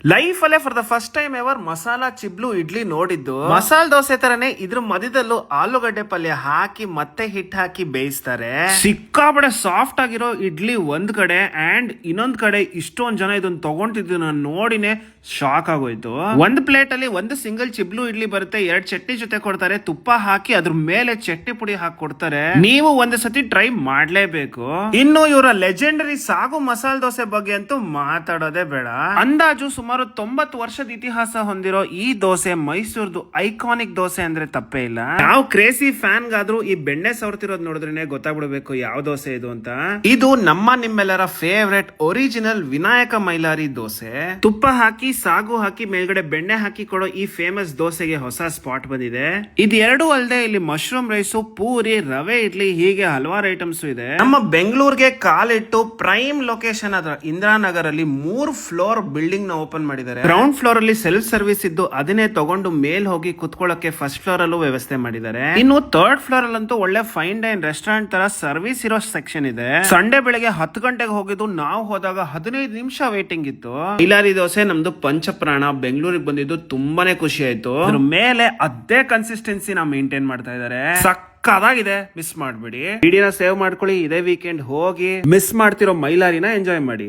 Life ಅಲ್ಲೇ for the first time ever masala ಚಿಬ್ಲು ಇಡ್ಲಿ ನೋಡಿದ್ದು. ಮಸಾಲ ದೋಸೆ ತರನೇ ಇದ್ರ ಮಧ್ಯದಲ್ಲೂ ಆಲೂಗಡ್ಡೆ ಪಲ್ಯ ಹಾಕಿ ಮತ್ತೆ ಹಿಟ್ ಹಾಕಿ ಬೇಯಿಸ್ತಾರೆ. ಸಿಕ್ಕಾಪಡೆ ಸಾಫ್ಟ್ ಆಗಿರೋ ಇಡ್ಲಿ ಒಂದ್ ಕಡೆ ಅಂಡ್ ಇನ್ನೊಂದ್ ಕಡೆ ಇಷ್ಟೊಂದ್ ಜನ ಇದನ್ನ ತಗೊಂತಿದ್ದು ನಾನು ನೋಡಿನೇ ಶಾಕ್ ಆಗೋಯ್ತು. ಒಂದ್ ಪ್ಲೇಟ್ ಅಲ್ಲಿ ಒಂದು ಸಿಂಗಲ್ ಚಿಬ್ಲು ಇಡ್ಲಿ ಬರುತ್ತೆ, 2 ಚಟ್ನಿ ಜೊತೆ ಕೊಡ್ತಾರೆ, ತುಪ್ಪ ಹಾಕಿ ಅದ್ರ ಮೇಲೆ ಚಟ್ನಿ ಪುಡಿ ಹಾಕಿ ಕೊಡ್ತಾರೆ. ನೀವು ಒಂದ್ ಸತಿ ಟ್ರೈ ಮಾಡ್ಲೇಬೇಕು. ಇನ್ನು ಇವರ ಲೆಜೆಂಡರಿ ಸಾಗು ಮಸಾಲ ದೋಸೆ ಬಗ್ಗೆ ಅಂತೂ ಮಾತಾಡೋದೇ ಬೇಡ. ಅಂದಾಜು ಸುಮಾರು 90 ವರ್ಷದ ಇತಿಹಾಸ ಹೊಂದಿರೋ ಈ ದೋಸೆ ಮೈಸೂರ್ದು ಐಕಾನಿಕ್ ದೋಸೆ ಅಂದ್ರೆ ತಪ್ಪೇ ಇಲ್ಲ. ಯಾವ ಕ್ರೇಜಿ ಫ್ಯಾನ್ ಗಾದ್ರೂ ಈ ಬೆಣ್ಣೆ ಸವರ್ತಿರೋದ್ ನೋಡಿದ್ರೆ ಗೊತ್ತಾಗ್ಬಿಡ್ಬೇಕು ಯಾವ ದೋಸೆ ಇದು ಅಂತ. ಇದು ನಿಮ್ಮೆಲ್ಲರ ಫೇವ್ರೆಟ್ ಒರಿಜಿನಲ್ ವಿನಾಯಕ ಮೈಲಾರಿ ದೋಸೆ. ತುಪ್ಪ ಹಾಕಿ ಸಾಗು ಹಾಕಿ ಮೇಲ್ಗಡೆ ಬೆಣ್ಣೆ ಹಾಕಿ ಕೊಡೋ ಈ ಫೇಮಸ್ ದೋಸೆಗೆ ಹೊಸ ಸ್ಪಾಟ್ ಬಂದಿದೆ. ಇದೆರಡೂ ಅಲ್ಲದೆ ಇಲ್ಲಿ ಮಶ್ರೂಮ್ ರೈಸು, ಪೂರಿ, ರವೆ ಇಡ್ಲಿ ಹೀಗೆ ಹಲವಾರು ಐಟಮ್ಸ್ ಇದೆ. ನಮ್ಮ ಬೆಂಗಳೂರಿಗೆ ಕಾಲಿಟ್ಟು ಪ್ರೈಮ್ ಲೊಕೇಶನ್ ಆದ ಇಂದಿರಾನಗರ್ ಅಲ್ಲಿ 3 ಫ್ಲೋರ್ ಬಿಲ್ಡಿಂಗ್ ನ ಓಪನ್ ಮಾಡಿದ್ದಾರೆ. ಗ್ರೌಂಡ್ ಫ್ಲೋರ್ ಅಲ್ಲಿ ಸೆಲ್ಫ್ ಸರ್ವಿಸ್ ಇದ್ದು ಅದನ್ನೇ ತಗೊಂಡು ಮೇಲ್ ಹೋಗಿ ಕುತ್ಕೊಳ್ಳಕ್ಕೆ ಫಸ್ಟ್ ಫ್ಲೋರ್ ಅಲ್ಲೂ ವ್ಯವಸ್ಥೆ ಮಾಡಿದ್ದಾರೆ. ಇನ್ನು 3rd ಫ್ಲೋರ್ ಅಲ್ಲಂತೂ ಒಳ್ಳೆ ಫೈನ್ ಡೈನ್ ರೆಸ್ಟೋರೆಂಟ್ ತರ ಸರ್ವಿಸ್ ಇರೋ ಸೆಕ್ಷನ್ ಇದೆ. ಸಂಡೇ ಬೆಳಗ್ಗೆ 10 ಗಂಟೆಗೆ ಹೋಗಿದ್ದು ನಾವು ಹೋದಾಗ 15 ನಿಮಿಷ ವೇಟಿಂಗ್ ಇತ್ತು. ಮೈಲಾರಿ ದೋಸೆ ನಮ್ದು ಪಂಚಪ್ರಾಣ. ಬೆಂಗಳೂರಿಗೆ ಬಂದಿದ್ದು ತುಂಬಾನೇ ಖುಷಿ ಆಯ್ತು. ಅದ್ರ ಮೇಲೆ ಅದೇ ಕನ್ಸಿಸ್ಟೆನ್ಸಿ ನಾವು ಮೇಂಟೈನ್ ಮಾಡ್ತಾ ಇದಾರೆ. ಸಕ್ಕದಾಗಿದೆ, ಮಿಸ್ ಮಾಡ್ಬೇಡಿ. ವಿಡಿಯೋನ ಸೇವ್ ಮಾಡ್ಕೊಳ್ಳಿ. ಇದೇ ವೀಕೆಂಡ್ ಹೋಗಿ ಮಿಸ್ ಮಾಡ್ತಿರೋ ಮೈಲಾರಿನ ಎಂಜಾಯ್ ಮಾಡಿ.